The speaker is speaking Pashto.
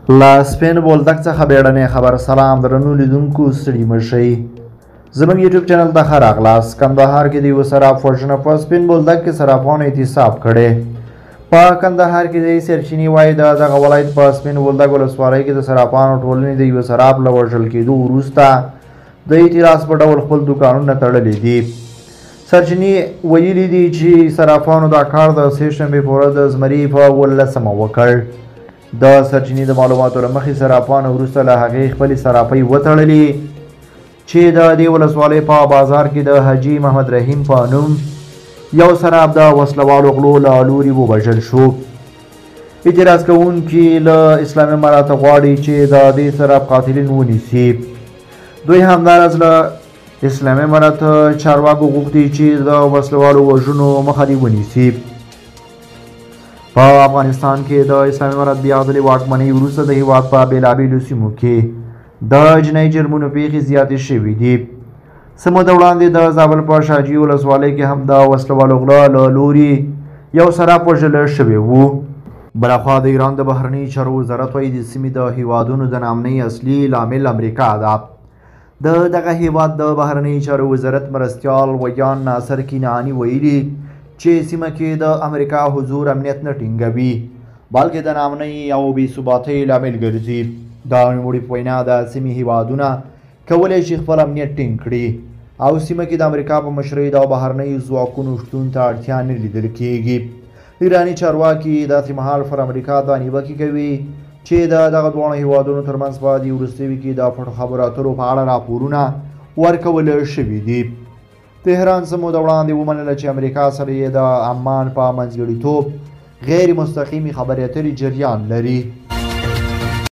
له سپین بولدک څخه بیړنۍ خبر. سلام درنو لیدونکو، ستړي مه شئ. زموږ یوټیوب چینل ته ښه راغلاست. کندهار کې د یوه صراف وژنه په سپین بولدک کې صرافانو احتساب کړی. په کندهار کې د سرچینې وایي د دغه ولایت په سپین بولدک ولسوالۍ کې د صرافانو ټولنې د یوه صراف له وژل کېدو وروسته د اعتراض په ډول خپل دوکانونه تړلي دي. سرچینې ویلي دي چې صرافانو دا کار د سې شنبې په ورځ د زمري په 18 وکړ. د سرچینې د معلوماتو له مخې صرافانو وروسته له هغې خپلې صرافۍ وتړلې چې د دې ولسوالۍ په بازار کې د حاجي محمد رحیم په نوم یو صراف د وسلوالو غلو له لوري ووژل شو. اعتراض کوونکي له اسلامي امارات غواړي چې د دې صراف قاتلین ونیسي. دوی همداراز له اسلامي امارات چارواکو غوښتي چې د وسلوالو وژنو مخه دې ونیسي. په افغانستان کې د اسلامي امارات بیا ځلې واکمنۍ وروسته د هېواد په بېلابېلو سیمو کې د جنایي جرمونو پیښې زیاتې شوي دي. څه موده وړاندې د زابل په شاجوی ولسوالۍ کې هم د وسلوالو غله له لوري یو صراف وژل شوی و. بلخوا د ایران د بهرنیو چارو وزارت وایي د سیمې د هیوادونو د ناامنۍ اصلي لامل امریکا ده. د دغه هیواد د بهرنیو چارو وزارت مرستیال ویان ناصر کینعاني ویلي چې سیمه کې د امریکا حضور امنیت نه ټینګوي بلکې د ناامنۍ او بې ثباتۍ لامل ګرځي. د نوموړي په وینا د سیمې هیوادونه کولی شي خپل امنیت ټینګ کړي او سیمه کې د امریکا په مشرۍ د بهرنیو ځواکونو شتون ته اړتیا نه لیدل کیږي. ایراني چارواکي داسې مهال پر امریکا دا نیوکې کوي چې د دغه دواړو هیوادونو ترمنځ په دې وروستیو کې د پټو خبرو اترو په اړه راپورونه ورکول شوي دي. تهران څه موده وړاندې ومنله چې امریکا سره یې د عمان په منځګړیتوب غیر مستقیمې خبرې اترې جریان لري.